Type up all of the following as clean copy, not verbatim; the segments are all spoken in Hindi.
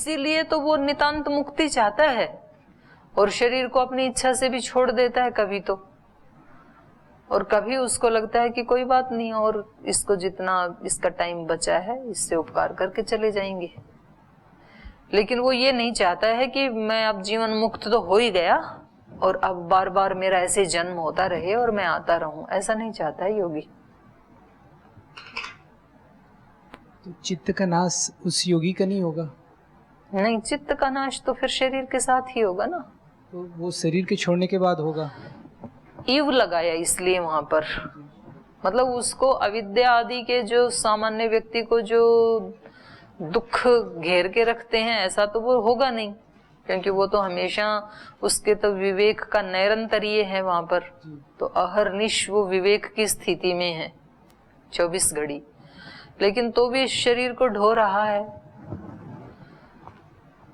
इसीलिए तो वो नितांत मुक्ति चाहता है और शरीर को अपनी इच्छा से भी छोड़ देता है कभी तो, और कभी उसको लगता है कि कोई बात नहीं और इसको जितना इसका टाइम बचा है इससे उपकार करके चले जाएंगे। लेकिन वो ये नहीं चाहता है कि मैं अब जीवन मुक्त तो हो ही गया और अब बार बार मेरा ऐसे जन्म होता रहे और मैं आता रहूं, ऐसा नहीं चाहता है योगी। तो चित्त का नाश उस योगी का नहीं होगा? नहीं, चित्त का नाश तो फिर शरीर के साथ ही होगा ना। तो वो शरीर के छोड़ने के बाद होगा। ईव लगाया इसलिए वहां पर, मतलब उसको अविद्या आदि के जो सामान्य व्यक्ति को जो दुख घेर के रखते हैं ऐसा तो वो होगा नहीं, क्योंकि वो तो हमेशा उसके तो विवेक का निरंतरीय है वहां पर, तो अहरनिश वो विवेक की स्थिति में है 24 घड़ी। लेकिन तो भी शरीर को ढो रहा है।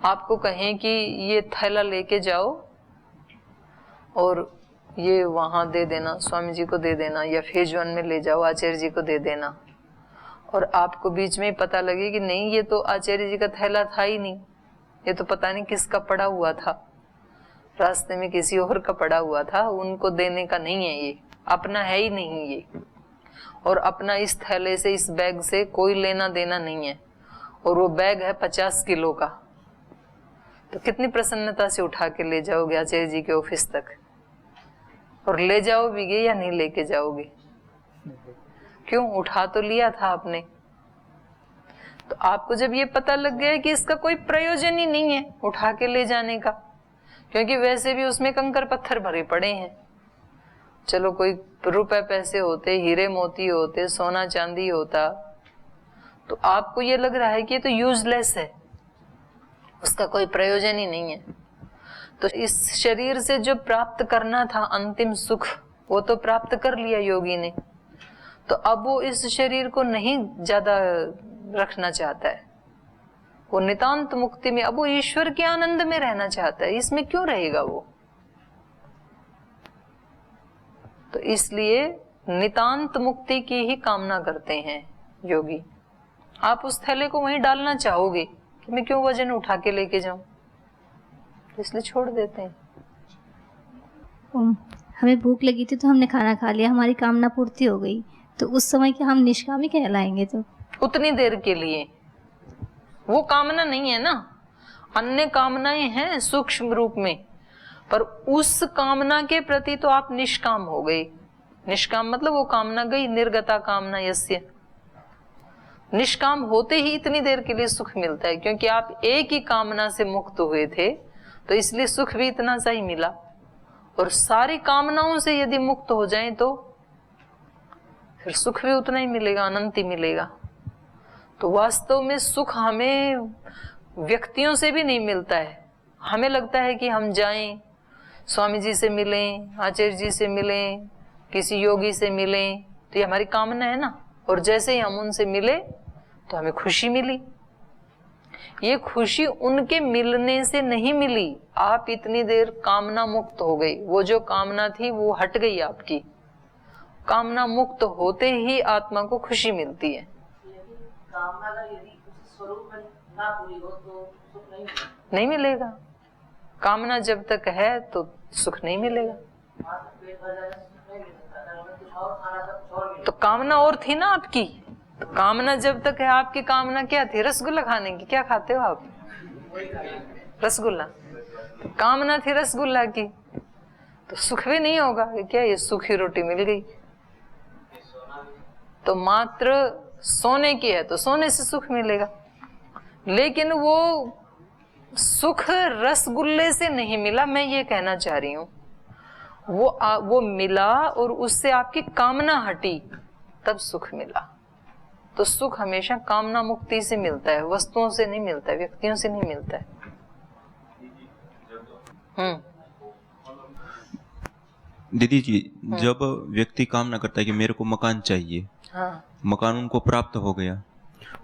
आपको कहें कि ये थैला लेके जाओ और ये वहां दे देना, स्वामी जी को दे देना, या फेज 1 में ले जाओ आचार्य जी को दे देना, और आपको बीच में ही पता लगे कि नहीं ये तो आचार्य जी का थैला था ही नहीं, ये तो पता नहीं किसका पड़ा हुआ था, रास्ते में किसी और का पड़ा हुआ था, उनको देने का नहीं है, ये अपना है ही नहीं ये, और अपना इस थैले से इस बैग से कोई लेना देना नहीं है, और वो बैग है 50 किलो का, तो कितनी प्रसन्नता से उठा के ले जाओगे आचार्य जी के ऑफिस तक, और ले जाओगे या नहीं लेके जाओगे? क्यों? उठा तो लिया था आपने। तो आपको जब ये पता लग गया कि इसका कोई प्रयोजन ही नहीं है उठा के ले जाने का, क्योंकि वैसे भी उसमें कंकर पत्थर भरे पड़े हैं, चलो कोई रुपए पैसे होते, हीरे मोती होते, सोना चांदी होता, तो आपको ये लग रहा है कि ये तो यूजलेस है, उसका कोई प्रयोजन ही नहीं है। तो इस शरीर से जो प्राप्त करना था अंतिम सुख, वो तो प्राप्त कर लिया योगी ने, तो अब वो इस शरीर को नहीं ज्यादा रखना चाहता है, वो नितांत मुक्ति में, अब वो ईश्वर के आनंद में रहना चाहता है, इसमें क्यों रहेगा वो? तो इसलिए नितांत मुक्ति की ही कामना करते हैं योगी। आप उस थैले को वहीं डालना चाहोगे कि मैं क्यों वजन उठा के लेके जाऊं, इसलिए छोड़ देते हैं। हमें भूख लगी थी तो हमने खाना खा लिया, हमारी कामना पूर्ति हो गई, तो उस समय क्या हम निष्कामी कहलाएंगे? तो उतनी देर के लिए वो कामना नहीं है ना, अन्य कामनाएं हैं सूक्ष्म रूप में, पर उस कामना के प्रति तो आप निष्काम हो गए। निष्काम मतलब वो कामना गई, निर्गता कामना यस्य। निष्काम होते ही इतनी देर के लिए सुख मिलता है, क्योंकि आप एक ही कामना से मुक्त हुए थे, तो इसलिए सुख भी इतना सा ही मिला, और सारी कामनाओं से यदि मुक्त हो जाएं तो फिर सुख भी उतना ही मिलेगा, अनंत ही मिलेगा। तो वास्तव में सुख हमें व्यक्तियों से भी नहीं मिलता है। हमें लगता है कि हम जाएं, स्वामी जी से मिलें, आचार्य जी से मिलें, किसी योगी से मिलें, तो ये हमारी कामना है ना, और जैसे ही हम उनसे मिले तो हमें खुशी मिली। ये खुशी उनके मिलने से नहीं मिली, आप इतनी देर कामना मुक्त हो गई, वो जो कामना थी वो हट गई आपकी। कामना मुक्त होते ही आत्मा को खुशी मिलती है। कामना अगर यदि उस स्वरूप में ना पूरी हो तो सुख नहीं मिलेगा। कामना जब तक है तो सुख नहीं मिलेगा। तो कामना और थी ना आपकी, तो कामना जब तक है आपकी, कामना क्या थी? रसगुल्ला खाने की। क्या खाते हो आप? रसगुल्ला। तो कामना थी रसगुल्ला की, तो सुख भी नहीं होगा। क्या ये सूखी रोटी मिल गई? तो मात्र सोने की है तो सोने से सुख मिलेगा, लेकिन वो सुख रसगुल्ले से नहीं मिला, मैं ये कहना चाह रही हूं। वो मिला और उससे आपकी कामना हटी, तब सुख मिला। तो सुख हमेशा कामना मुक्ति से मिलता है, वस्तुओं से नहीं मिलता है, व्यक्तियों से नहीं मिलता है। दीदी जी, जब व्यक्ति कामना करता है कि मेरे को मकान चाहिए, हाँ, मकान उनको प्राप्त हो गया,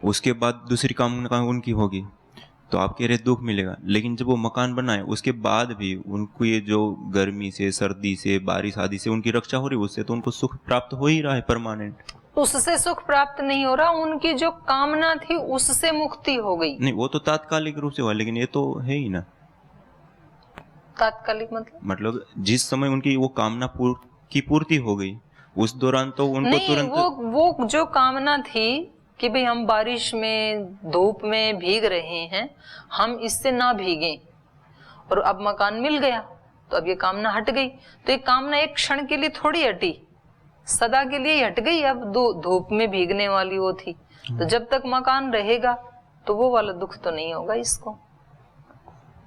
उसके बाद दूसरी कामना उनकी होगी, तो आप कह रहे दुख मिलेगा। लेकिन जब वो मकान बनाए उसके बाद भी उनको ये जो गर्मी से, सर्दी से, बारिश आदि से उनकी रक्षा हो रही है, उससे तो उनको सुख प्राप्त हो ही रहा है परमानेंट। उससे सुख प्राप्त नहीं हो रहा, उनकी जो कामना थी उससे मुक्ति हो गई। नहीं, वो तो तात्कालिक रूप से हुआ, लेकिन ये तो है ही ना। तात्कालिक मतलब जिस समय उनकी वो कामना की पूर्ति हो गई, उस दौरान तो उनको नहीं, तुरंत वो जो कामना थी कि भाई हम बारिश में धूप में भीग रहे हैं, हम इससे ना भीगें, और अब मकान मिल गया तो अब ये कामना हट गई। तो ये कामना एक क्षण के लिए थोड़ी हटी, सदा के लिए हट गई। अब धूप में भीगने वाली वो थी, तो जब तक मकान रहेगा तो वो वाला दुख तो नहीं होगा इसको।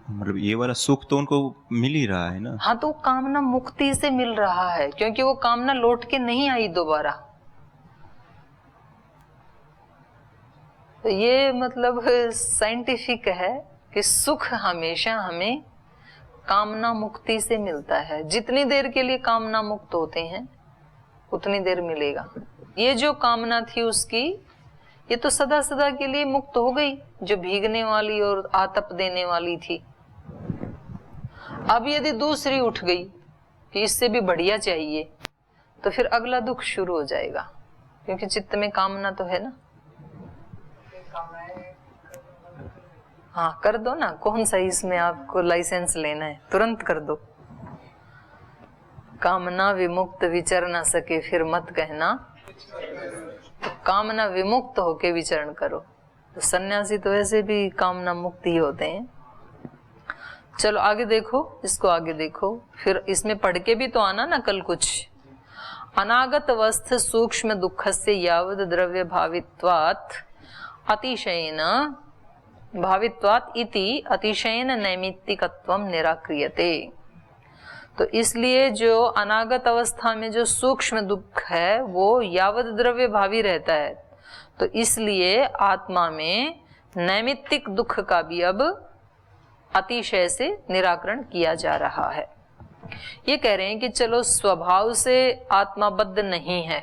मतलब ये वाला सुख तो उनको मिल ही रहा है ना। हाँ, तो कामना मुक्ति से मिल रहा है, क्योंकि वो कामना लौट के नहीं आई दोबारा। तो ये मतलब साइंटिफिक है कि सुख हमेशा हमें कामना मुक्ति से मिलता है। जितनी देर के लिए कामना मुक्त होते हैं उतनी देर मिलेगा। ये जो कामना थी उसकी, ये तो सदा सदा के लिए मुक्त हो गई, जो भीगने वाली और आतप देने वाली थी। अब यदि दूसरी उठ गई कि इससे भी बढ़िया चाहिए, तो फिर अगला दुख शुरू हो जाएगा, क्योंकि चित्त में कामना तो है ना। हाँ, कर दो ना। कौन सा इसमें आपको लाइसेंस लेना है, तुरंत कर दो। कामना विमुक्त विचर ना सके फिर मत कहना, तो कामना विमुक्त होके विचरण करो। तो सन्यासी तो वैसे भी कामना मुक्त ही होते हैं। चलो आगे देखो, इसको आगे देखो, फिर इसमें पढ़ के भी तो आना ना कल कुछ। अनागत अवस्थ सूक्ष्म दुःखस्य यावद द्रव्य भावित्वात् अतिशयेन भावित्वात् इति अतिशयेन नैमित्तिकत्वं निराक्रियते। तो इसलिए जो अनागत अवस्था में जो सूक्ष्म दुख है वो यावत द्रव्य भावी रहता है, तो इसलिए आत्मा में नैमित्तिक दुख का भी अब अतिशय से निराकरण किया जा रहा है। ये कह रहे हैं कि चलो स्वभाव से आत्मा बद्ध नहीं है,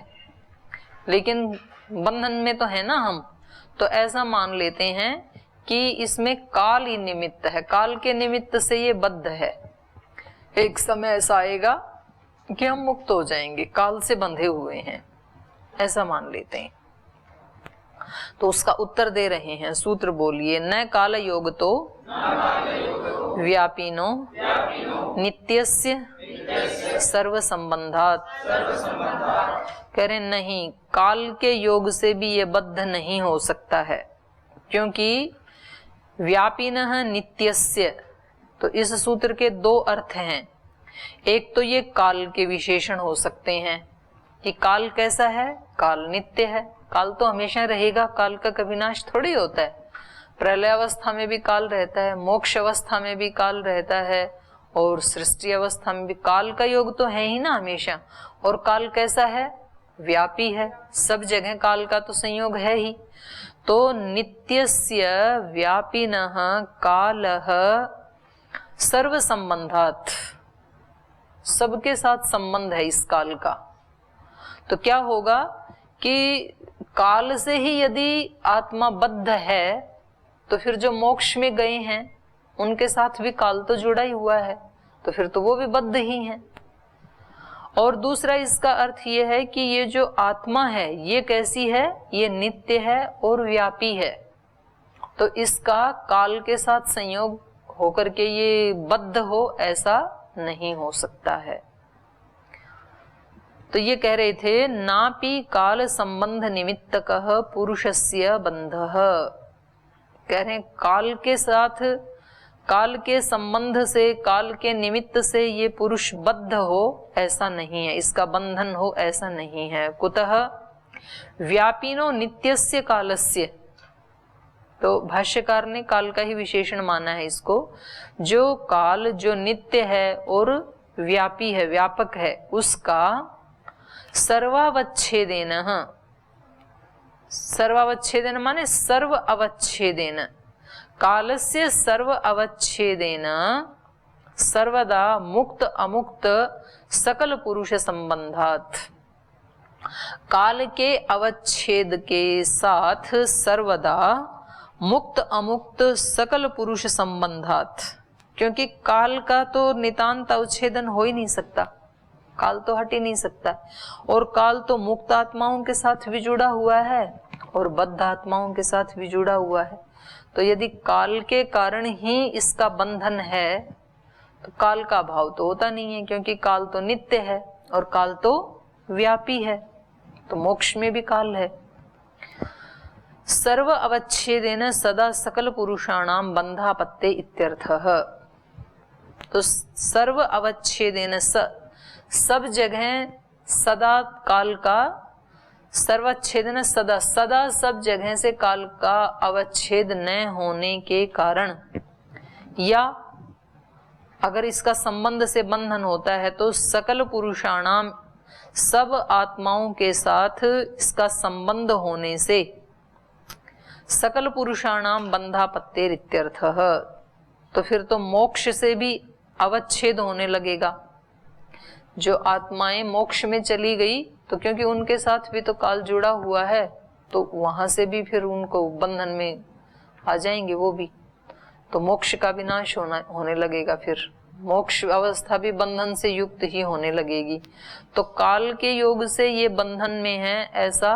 लेकिन बंधन में तो है ना हम, तो ऐसा मान लेते हैं कि इसमें काल ही निमित्त है, काल के निमित्त से ये बद्ध है। एक समय ऐसा आएगा कि हम मुक्त हो जाएंगे, काल से बंधे हुए हैं, ऐसा मान लेते हैं। तो उसका उत्तर दे रहे हैं, सूत्र बोलिए। न काल योग तो व्यापिनो नित्यस्य सर्व संबंधात। कह रहे नहीं, काल के योग से भी ये बद्ध नहीं हो सकता है, क्योंकि व्यापिनः नित्यस्य, तो इस सूत्र के दो अर्थ हैं। एक तो ये काल के विशेषण हो सकते हैं कि काल कैसा है, काल नित्य है, काल तो हमेशा रहेगा, काल का कभी नाश थोड़ी होता है। प्रलय अवस्था में भी काल रहता है, मोक्ष अवस्था में भी काल रहता है, और सृष्टि अवस्था में भी काल का योग तो है ही ना हमेशा। और काल कैसा है, व्यापी है, सब जगह काल का तो संयोग है ही। तो नित्यस्य व्यापिनः कालः सर्व संबंधात, सबके साथ संबंध है इस काल का। तो क्या होगा कि काल से ही यदि आत्मा बद्ध है, तो फिर जो मोक्ष में गए हैं उनके साथ भी काल तो जुड़ा ही हुआ है, तो फिर तो वो भी बद्ध ही हैं। और दूसरा इसका अर्थ ये है कि ये जो आत्मा है ये कैसी है, ये नित्य है और व्यापी है, तो इसका काल के साथ संयोग होकर के ये बद्ध हो, ऐसा नहीं हो सकता है। तो ये कह रहे थे, नापि काल संबंध निमित्तकः पुरुषस्य बंधः। कह रहे हैं काल के साथ, काल के संबंध से, काल के निमित्त से ये पुरुष बद्ध हो, ऐसा नहीं है, इसका बंधन हो, ऐसा नहीं है। कुतः व्यापिनो नित्यस्य कालस्य, तो भाष्यकार ने काल का ही विशेषण माना है इसको। जो काल जो नित्य है और व्यापी है, व्यापक है, उसका सर्वावच्छेदेन, सर्वावच्छेदेन माने सर्व अवच्छेदेन, कालस्य सर्व अवच्छेदेन सर्वदा मुक्त अमुक्त सकल पुरुष संबंधात। काल के अवच्छेद के साथ सर्वदा मुक्त अमुक्त सकल पुरुष संबंधात, क्योंकि काल का तो नितांत अवच्छेदन हो ही नहीं सकता, काल तो हट ही नहीं सकता। और काल तो मुक्त आत्माओं के साथ भी जुड़ा हुआ है और बद्ध आत्माओं के साथ भी जुड़ा हुआ है। तो यदि काल के कारण ही इसका बंधन है तो काल का अभाव तो होता नहीं है, क्योंकि काल तो नित्य है और काल तो व्यापी है। तो मोक्ष में भी काल है। सर्व अवच्छेदेन सदा सकल पुरुषाणाम बंधापत्ते इत्यर्थः। तो सर्व अवच्छेदेन सब जगह सदा काल का सर्वच्छेदन सदा सदा सब जगह से काल का अवच्छेद न होने के कारण, या अगर इसका संबंध से बंधन होता है तो सकल पुरुषाणाम सब आत्माओं के साथ इसका संबंध होने से सकल पुरुषाणाम बंधापत्तेर इत्यर्थः। तो फिर तो मोक्ष से भी अवच्छेद होने लगे। जो आत्माएं मोक्ष में चली गई तो क्योंकि उनके साथ भी तो काल जुड़ा हुआ है, तो वहां से भी फिर उनको बंधन में आ जाएंगे वो भी। तो मोक्ष का भी नाश होने लगेगा, फिर मोक्ष अवस्था भी बंधन से युक्त ही होने लगेगी। तो काल के योग से ये बंधन में है ऐसा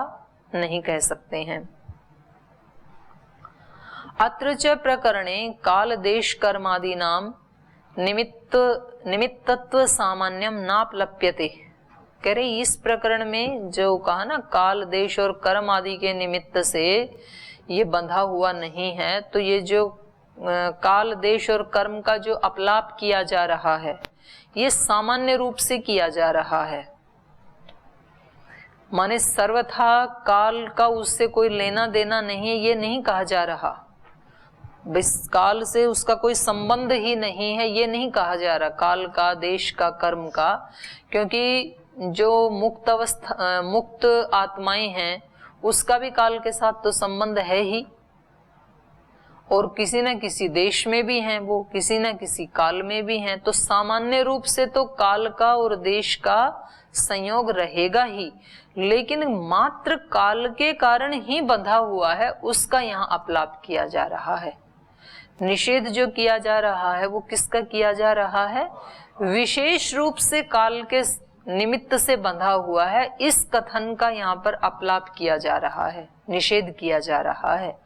नहीं कह सकते हैं। अत्र च प्रकरणे काल देश कर्मादि नाम निमित्तत्व सामान्यम नापलप्यते। कह रहे इस प्रकरण में जो कहा ना काल देश और कर्म आदि के निमित्त से ये बंधा हुआ नहीं है, तो ये जो काल देश और कर्म का जो अपलाप किया जा रहा है ये सामान्य रूप से किया जा रहा है। माने सर्वथा काल का उससे कोई लेना देना नहीं है, ये नहीं कहा जा रहा। काल से उसका कोई संबंध ही नहीं है, ये नहीं कहा जा रहा काल का, देश का, कर्म का। क्योंकि जो मुक्त आत्माएं हैं उसका भी काल के साथ तो संबंध है ही, और किसी न किसी देश में भी हैं वो, किसी न किसी काल में भी हैं। तो सामान्य रूप से तो काल का और देश का संयोग रहेगा ही, लेकिन मात्र काल के कारण ही बंधा हुआ है उसका यहाँ अपलाप किया जा रहा है। निषेध जो किया जा रहा है वो किसका किया जा रहा है? विशेष रूप से काल के निमित्त से बंधा हुआ है, इस कथन का यहाँ पर अपलाप किया जा रहा है, निषेध किया जा रहा है।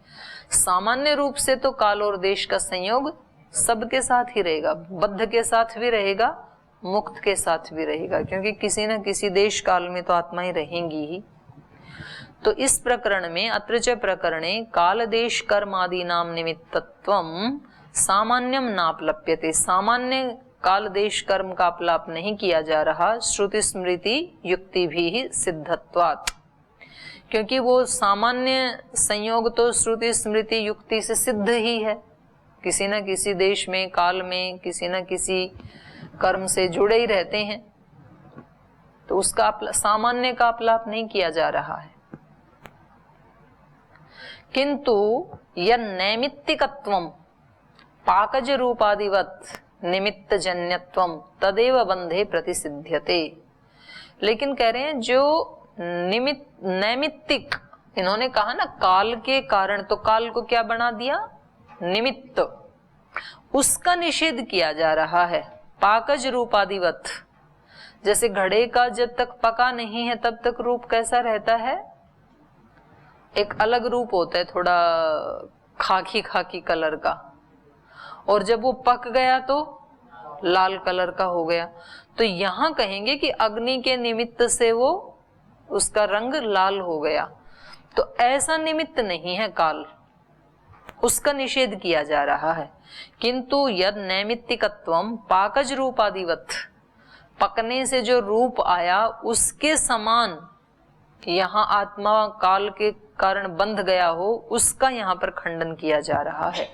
सामान्य रूप से तो काल और देश का संयोग सबके साथ ही रहेगा, बद्ध के साथ भी रहेगा, मुक्त के साथ भी रहेगा, क्योंकि किसी न किसी देश काल में तो आत्माएं रहेंगी ही। तो इस प्रकरण में अत्र च प्रकरणे काल देश कर्म आदि नाम निमित्तत्वम सामान्यम नापलप्यते। सामान्य काल देश कर्म का अपलाप नहीं किया जा रहा, श्रुति स्मृति युक्ति भी ही सिद्धत्वात्। क्योंकि वो सामान्य संयोग तो श्रुति स्मृति युक्ति से सिद्ध ही है, किसी न किसी देश में, काल में, किसी न किसी कर्म से जुड़े ही रहते हैं। तो उसका सामान्य का अपलाप नहीं किया जा रहा है। किंतु यह नैमित्तिकत्वम पाकज रूपादिवत निमित्त जन्यत्वम तदेव बंधे प्रतिसिध्यते। लेकिन कह रहे हैं जो नैमित्तिक, इन्होंने कहा ना काल के कारण, तो काल को क्या बना दिया? निमित्त। उसका निषेध किया जा रहा है पाकज रूपादिवत। जैसे घड़े का जब तक पका नहीं है तब तक रूप कैसा रहता है? एक अलग रूप होता है, थोड़ा खाकी खाकी कलर का, और जब वो पक गया तो लाल कलर का हो गया। तो यहाँ कहेंगे कि अग्नि के निमित्त से वो उसका रंग लाल हो गया। तो ऐसा निमित्त नहीं है काल, उसका निषेध किया जा रहा है। किंतु यद नैमित्तिकत्वम पाकज रूपादिवत, पकने से जो रूप आया उसके समान यहाँ आत्मा काल के कारण बंध गया हो, उसका यहाँ पर खंडन किया जा रहा है।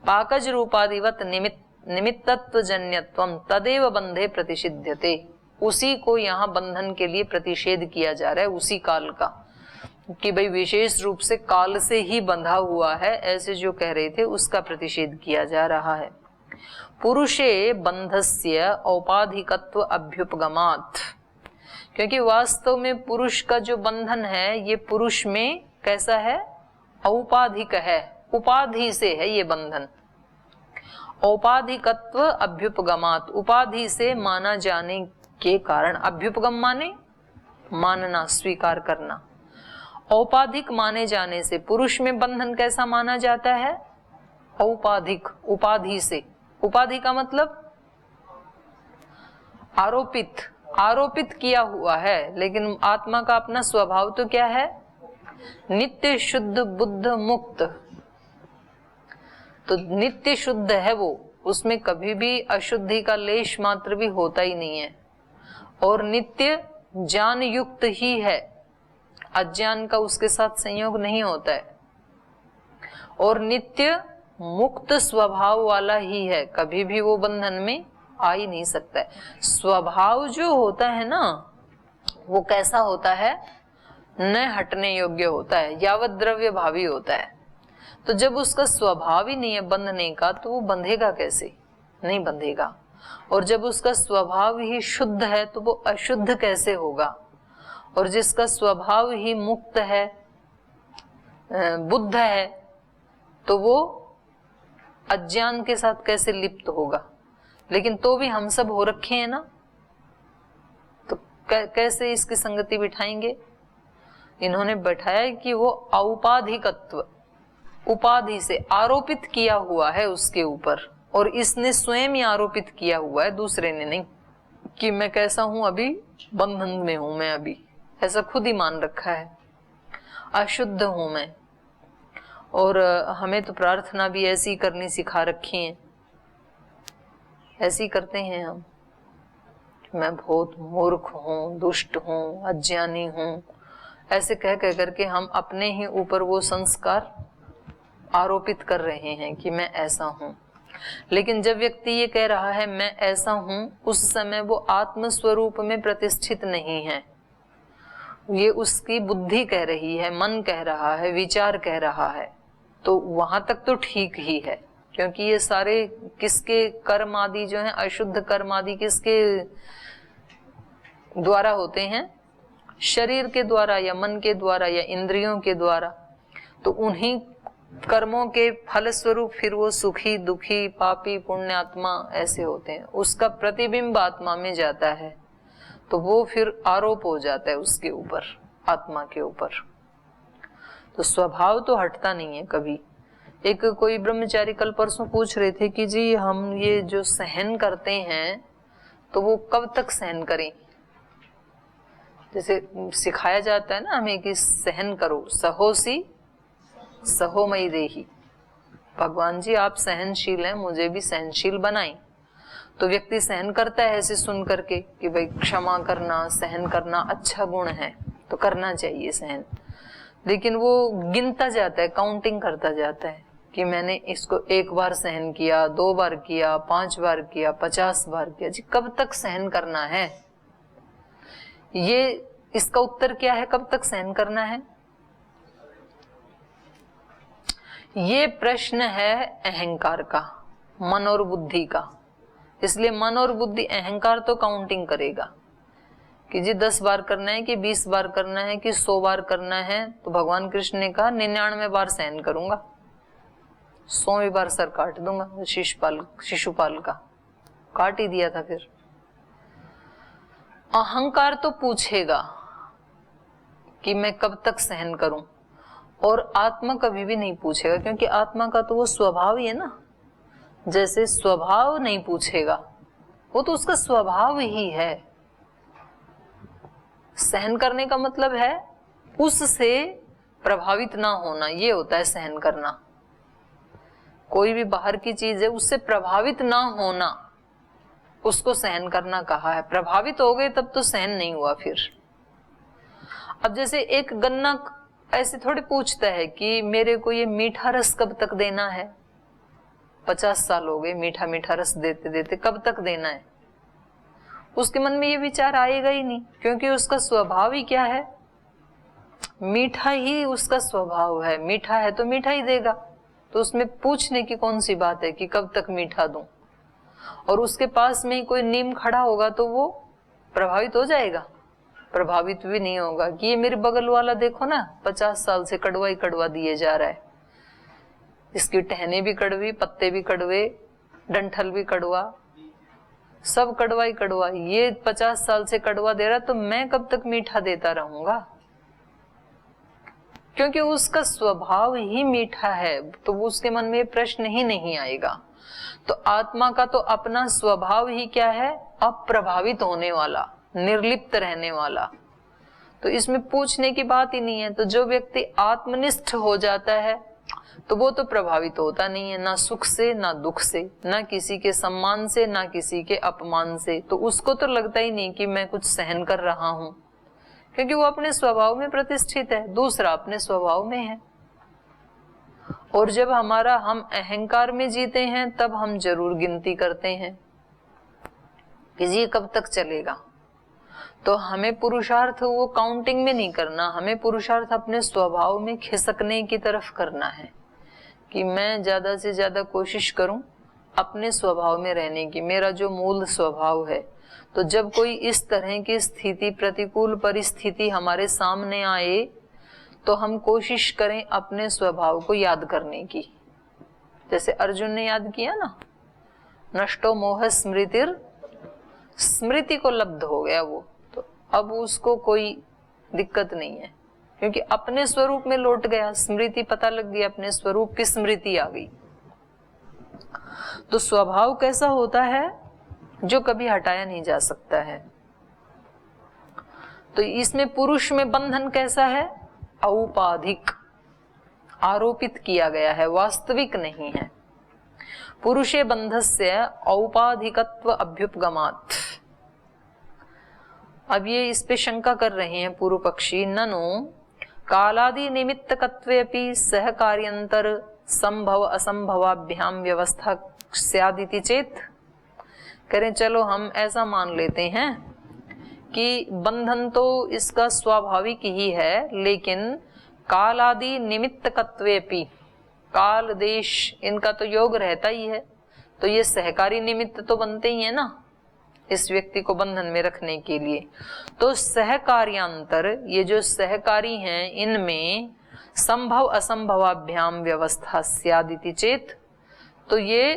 पाकज रूपादिवत निमित्तत्व जन्यत्वम तदेव बंधे प्रतिषिध्यते। उसी को यहाँ बंधन के लिए प्रतिषेध किया जा रहा है, उसी काल का, कि भाई विशेष रूप से काल से ही बंधा हुआ है, ऐसे जो कह रहे थे उसका प्रतिषेध किया जा रहा है। पुरुषे बंधस्य औपाधिकत्व अभ्युपगमात्, क्योंकि वास्तव में पुरुष का जो बंधन है ये पुरुष में कैसा है? औपाधिक है, उपाधि से है ये बंधन। औपाधिकत्व अभ्युपगमात्, उपाधि से माना जाने के कारण। अभ्युपगम माने मानना, स्वीकार करना। औपाधिक माने जाने से पुरुष में बंधन कैसा माना जाता है? औपाधिक, उपाधि से। उपाधि का मतलब आरोपित, आरोपित किया हुआ है। लेकिन आत्मा का अपना स्वभाव तो क्या है? नित्य शुद्ध बुद्ध मुक्त। तो नित्य शुद्ध है वो, उसमें कभी भी अशुद्धि का लेश मात्र भी होता ही नहीं है, और नित्य ज्ञान युक्त ही है, अज्ञान का उसके साथ संयोग नहीं होता है, और नित्य मुक्त स्वभाव वाला ही है, कभी भी वो बंधन में आ ही नहीं सकता है। स्वभाव जो होता है ना, वो कैसा होता है? न हटने योग्य होता है, यावत द्रव्य भावी होता है। तो जब उसका स्वभाव ही नहीं है बंधने का, तो वो बंधेगा कैसे? नहीं बंधेगा। और जब उसका स्वभाव ही शुद्ध है, तो वो अशुद्ध कैसे होगा? और जिसका स्वभाव ही मुक्त है, बुद्ध है, तो वो अज्ञान के साथ कैसे लिप्त होगा? लेकिन तो भी हम सब हो रखे हैं ना, तो कैसे इसकी संगति बिठाएंगे? इन्होंने बैठाया कि वो औपाधिकत्व, उपाधि से आरोपित किया हुआ है उसके ऊपर, और इसने स्वयं ही आरोपित किया हुआ है, दूसरे ने नहीं, कि मैं कैसा हूं, अभी बंधन में हूं मैं, अभी ऐसा खुद ही मान रखा है, अशुद्ध हूं मैं। और हमें तो प्रार्थना भी ऐसी करनी सिखा रखी है, ऐसी करते हैं हम, मैं बहुत मूर्ख हूं, दुष्ट हूं, अज्ञानी हूं, ऐसे कह कह करके हम अपने ही ऊपर वो संस्कार आरोपित कर रहे हैं कि मैं ऐसा हूं। लेकिन जब व्यक्ति ये कह रहा है मैं ऐसा हूं, उस समय वो आत्म स्वरूप में प्रतिष्ठित नहीं है, ये उसकी बुद्धि कह रही है, मन कह रहा है, विचार कह रहा है। तो वहां तक तो ठीक ही है, क्योंकि ये सारे किसके कर्म आदि जो हैं, अशुद्ध कर्म आदि किसके द्वारा होते हैं? शरीर के द्वारा, या मन के द्वारा, या इंद्रियों के द्वारा। तो उन्हीं कर्मों के फल स्वरूप फिर वो सुखी, दुखी, पापी, पुण्यात्मा ऐसे होते हैं, उसका प्रतिबिंब आत्मा में जाता है, तो वो फिर आरोप हो जाता है उसके ऊपर, आत्मा के ऊपर। तो स्वभाव तो हटता नहीं है कभी। एक कोई ब्रह्मचारी कल परसों पूछ रहे थे कि जी हम ये जो सहन करते हैं, तो वो कब तक सहन करें? जैसे सिखाया जाता है ना हमें कि सहन करो, सहोसी सहो मई देही। भगवान जी आप सहनशील हैं, मुझे भी सहनशील बनाएं। तो व्यक्ति सहन करता है ऐसे सुन करके कि भाई क्षमा करना, सहन करना अच्छा गुण है, तो करना चाहिए सहन। लेकिन वो गिनता जाता है, काउंटिंग करता जाता है कि मैंने इसको 1 बार सहन किया, 2 बार किया, 5 बार किया, 50 बार किया। जी कब तक सहन करना है? ये इसका उत्तर क्या है, कब तक सहन करना है? ये प्रश्न है अहंकार का, मन और बुद्धि का। इसलिए मन और बुद्धि, अहंकार तो काउंटिंग करेगा कि जी 10 बार करना है कि 20 बार करना है कि 100 बार करना है। तो भगवान कृष्ण ने कहा 99 बार सहन करूंगा, 100वीं बार सर काट दूंगा। शिशुपाल का काट ही दिया था। फिर अहंकार तो पूछेगा कि मैं कब तक सहन करूं, और आत्मा कभी भी नहीं पूछेगा, क्योंकि आत्मा का तो वो स्वभाव ही है ना। जैसे स्वभाव नहीं पूछेगा, वो तो उसका स्वभाव ही है। सहन करने का मतलब है उससे प्रभावित ना होना, ये होता है सहन करना। कोई भी बाहर की चीज है, उससे प्रभावित ना होना, उसको सहन करना कहा है। प्रभावित हो गए तब तो सहन नहीं हुआ। फिर अब जैसे एक गन्ना ऐसे थोड़ी पूछता है कि मेरे को ये मीठा रस कब तक देना है, 50 साल हो गए मीठा मीठा रस देते देते, कब तक देना है? उसके मन में ये विचार आएगा ही नहीं, क्योंकि उसका स्वभाव ही क्या है? मीठा ही उसका स्वभाव है। मीठा है तो मीठा ही देगा, तो उसमें पूछने की कौन सी बात है कि कब तक मीठा दूं? और उसके पास में ही कोई नीम खड़ा होगा तो वो प्रभावित हो जाएगा? प्रभावित भी नहीं होगा कि ये मेरे बगल वाला देखो ना 50 साल से कड़वा ही कड़वा दिए जा रहा है, इसकी टहने भी कड़वी, पत्ते भी कड़वे, डंठल भी कड़वा, सब कड़वा ही कड़वा, ये 50 साल से कड़वा दे रहा तो मैं कब तक मीठा देता रहूंगा? क्योंकि उसका स्वभाव ही मीठा है, तो उसके मन में प्रश्न ही नहीं आएगा। तो आत्मा का तो अपना स्वभाव ही क्या है? अप्रभावित होने वाला, निर्लिप्त रहने वाला। तो इसमें पूछने की बात ही नहीं है। तो जो व्यक्ति आत्मनिष्ठ हो जाता है तो वो तो प्रभावित होता नहीं है, ना सुख से ना दुख से, ना किसी के सम्मान से ना किसी के अपमान से। तो उसको तो लगता ही नहीं कि मैं कुछ सहन कर रहा हूं, क्योंकि वो अपने स्वभाव में प्रतिष्ठित है, दूसरा अपने स्वभाव में है। और जब हम अहंकार में जीते हैं तब हम जरूर गिनती करते हैं कि ये कब तक चलेगा। तो हमें पुरुषार्थ वो काउंटिंग में नहीं करना, हमें पुरुषार्थ अपने स्वभाव में खिसकने की तरफ करना है कि मैं ज्यादा से ज्यादा कोशिश करूं अपने स्वभाव में रहने की, मेरा जो मूल स्वभाव है। तो जब कोई इस तरह की स्थिति, प्रतिकूल परिस्थिति हमारे सामने आए तो हम कोशिश करें अपने स्वभाव को याद करने की। जैसे अर्जुन ने याद किया ना, नष्टो मोह स्मृतिर, स्मृति को लब्ध हो गया वो, तो अब उसको कोई दिक्कत नहीं है, क्योंकि अपने स्वरूप में लौट गया, स्मृति पता लग गई, अपने स्वरूप की स्मृति आ गई। तो स्वभाव कैसा होता है? जो कभी हटाया नहीं जा सकता है। तो इसमें पुरुष में बंधन कैसा है? औपाधिक, आरोपित किया गया है, वास्तविक नहीं है। पुरुषे बंधस्य औपाधिकत्व अभ्युपगमात्। अब ये इस पे शंका कर रहे हैं पूर्व पक्षी, ननु कालादि निमित्तकत्वेपि सहकार्यंतर संभव असंभवाभ्याम व्यवस्था स्यादिति चेत। करें चलो हम ऐसा मान लेते हैं कि बंधन तो इसका स्वाभाविक ही है, लेकिन काल आदि निमित्तकत्वेपि, काल देश इनका तो योग रहता ही है, तो ये सहकारी निमित्त तो बनते ही है ना इस व्यक्ति को बंधन में रखने के लिए। तो सहकार्यांतर, ये जो सहकारी हैं इनमें संभव असंभवाभ्याम व्यवस्था स्यादिति चेत, तो ये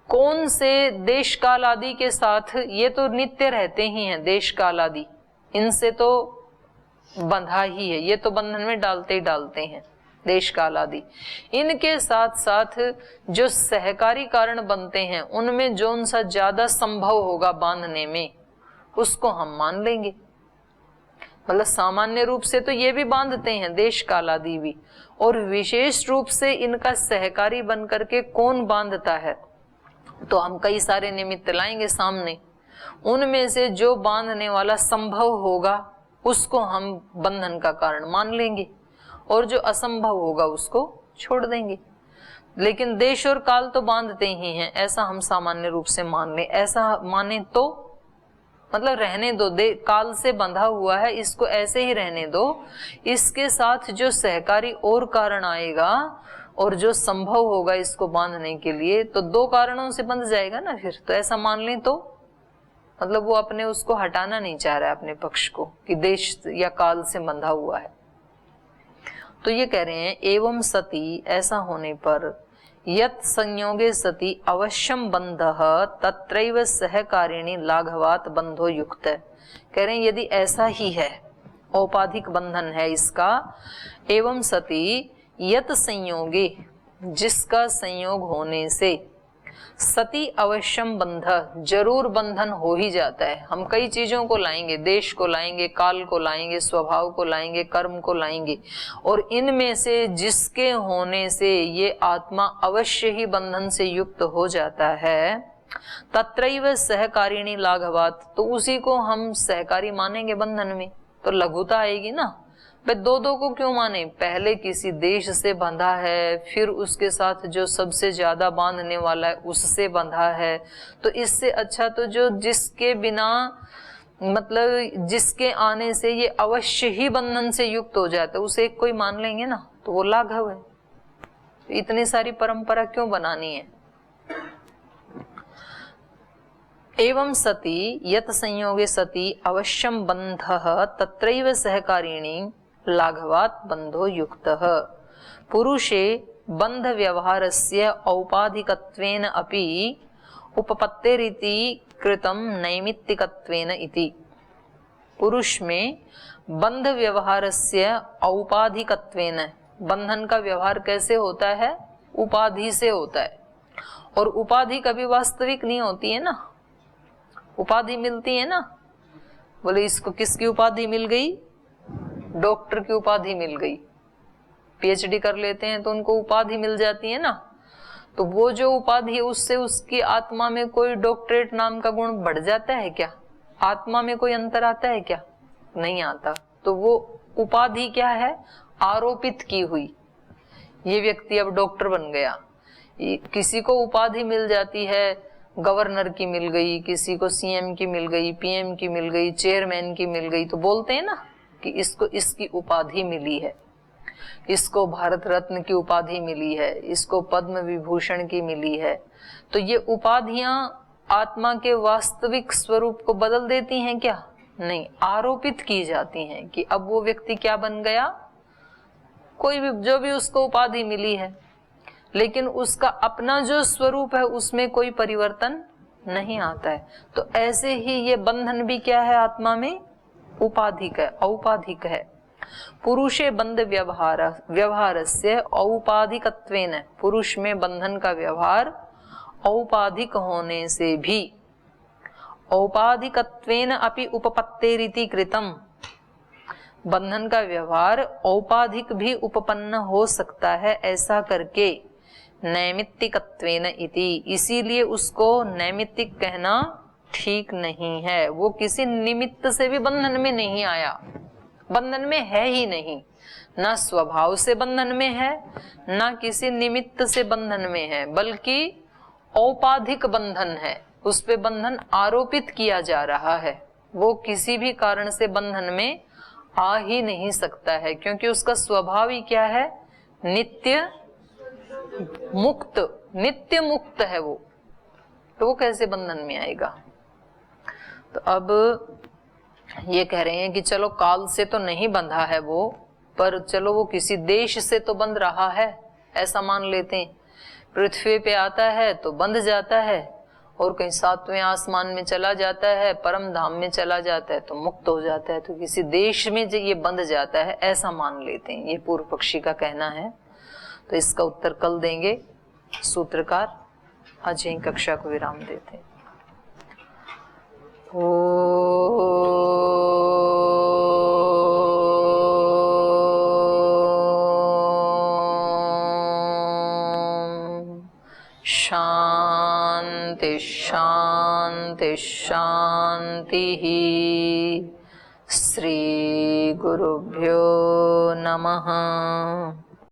कौन से देश काल आदि के साथ, ये तो नित्य रहते ही हैं देश काल आदि, इनसे तो बंधा ही है, ये तो बंधन में डालते ही डालते हैं देश काल आदि। इनके साथ साथ जो सहकारी कारण बनते हैं उनमें जो सा ज्यादा संभव होगा बांधने में, उसको हम मान लेंगे। मतलब सामान्य रूप से तो ये भी बांधते हैं देश काल आदि भी, और विशेष रूप से इनका सहकारी बन करके कौन बांधता है, तो हम कई सारे निमित्त लाएंगे सामने, उनमें से जो बांधने वाला संभव होगा उसको हम बंधन का कारण मान लेंगे, और जो असंभव होगा उसको छोड़ देंगे। लेकिन देश और काल तो बांधते ही हैं, ऐसा हम सामान्य रूप से मान लें। ऐसा माने तो मतलब रहने दो, काल से बंधा हुआ है, इसको ऐसे ही रहने दो, इसके साथ जो सहकारी और कारण आएगा और जो संभव होगा इसको बांधने के लिए, तो दो कारणों से बंध जाएगा ना फिर। तो ऐसा मान लें तो मतलब वो अपने उसको हटाना नहीं चाह रहा है अपने पक्ष को कि देश या काल से बंधा हुआ है। तो ये कह रहे हैं एवं सती, ऐसा होने पर यत् संयोगे सति अवश्यम बंधः तत्रैव सहकारिणी लाघवात बंधो युक्त। कह रहे हैं यदि ऐसा ही है, औपाधिक बंधन है इसका, एवं सति यत् संयोगे, जिसका संयोग होने से, सती अवश्यम बंध, जरूर बंधन हो ही जाता है। हम कई चीजों को लाएंगे, देश को लाएंगे, काल को लाएंगे, स्वभाव को लाएंगे, कर्म को लाएंगे, और इनमें से जिसके होने से ये आत्मा अवश्य ही बंधन से युक्त हो जाता है, तत्रैव सहकारिणी लाघवात, तो उसी को हम सहकारी मानेंगे बंधन में। तो लघुता आएगी ना, भाई दो दो को क्यों माने, पहले किसी देश से बंधा है, फिर उसके साथ जो सबसे ज्यादा बांधने वाला है उससे बंधा है, तो इससे अच्छा तो जो जिसके बिना मतलब जिसके आने से ये अवश्य ही बंधन से युक्त हो जाता है उसे एक कोई मान लेंगे ना, तो वो लाघव है। तो इतनी सारी परंपरा क्यों बनानी है। एवं सति यत् संयोगे सति अवश्यम बंधः तत्रैव सहकारिणी लाघवात बंधो युक्तः। पुरुषे बंध व्यवहारस्य औपाधिकत्वेन अपि उपपत्तेरिति कृतं नैमित्तिकत्वेन इति। पुरुष में बंध व्यवहारस्य औपाधिकत्वेन, बंधन का व्यवहार कैसे होता है? उपाधि से होता है। और उपाधि कभी वास्तविक नहीं होती है ना, उपाधि मिलती है ना। बोले इसको किसकी उपाधि मिल गई? डॉक्टर की उपाधि मिल गई। पीएचडी कर लेते हैं तो उनको उपाधि मिल जाती है ना। तो वो जो उपाधि है उससे उसकी आत्मा में कोई डॉक्टरेट नाम का गुण बढ़ जाता है क्या? आत्मा में कोई अंतर आता है क्या? नहीं आता। तो वो उपाधि क्या है? आरोपित की हुई। ये व्यक्ति अब डॉक्टर बन गया। किसी को उपाधि मिल जाती है, गवर्नर की मिल गई, किसी को सीएम की मिल गई, पीएम की मिल गई, चेयरमैन की मिल गई, तो बोलते हैं ना कि इसको इसकी उपाधि मिली है, इसको भारत रत्न की उपाधि मिली है, इसको पद्म विभूषण की मिली है। तो ये उपाधियां आत्मा के वास्तविक स्वरूप को बदल देती हैं क्या? नहीं, आरोपित की जाती हैं कि अब वो व्यक्ति क्या बन गया? कोई भी जो भी उसको उपाधि मिली है, लेकिन उसका अपना जो स्वरूप है उसमें कोई परिवर्तन नहीं आता है। तो ऐसे ही ये बंधन भी क्या है? आत्मा में उपाधिक है, औपाधिक है। पुरुषे बंध व्यवहारस्य औपाधिकत्वेन, पुरुष में बंधन का व्यवहार औपाधिक होने से भी, औपाधिकत्वेन अपि उपपत्तेरिति कृतम्, बंधन का व्यवहार औपाधिक भी उपपन्न हो सकता है ऐसा करके, नैमित्तिकत्वेन इति, इसीलिए उसको नैमित्तिक कहना ठीक नहीं है। वो किसी निमित्त से भी बंधन में नहीं आया, बंधन में है ही नहीं, ना स्वभाव से बंधन में है, ना किसी निमित्त से बंधन में है, बल्कि औपाधिक बंधन है। उस पे बंधन आरोपित किया जा रहा है। वो किसी भी कारण से बंधन में आ ही नहीं सकता है, क्योंकि उसका स्वभाव ही क्या है? नित्य मुक्त, नित्य मुक्त है वो। तो वो कैसे बंधन में आएगा? तो अब ये कह रहे हैं कि चलो काल से तो नहीं बंधा है वो, पर चलो वो किसी देश से तो बंध रहा है, ऐसा मान लेते हैं। पृथ्वी पे आता है तो बंध जाता है, और कहीं 7वें आसमान में चला जाता है, परम धाम में चला जाता है तो मुक्त हो जाता है। तो किसी देश में जो ये बंध जाता है ऐसा मान लेते हैं, ये पूर्व पक्षी का कहना है। तो इसका उत्तर कल देंगे सूत्रकार। आज यहीं कक्षा को विराम देते हैं। शांति शांति शांति। श्री गुरुभ्यो नमः।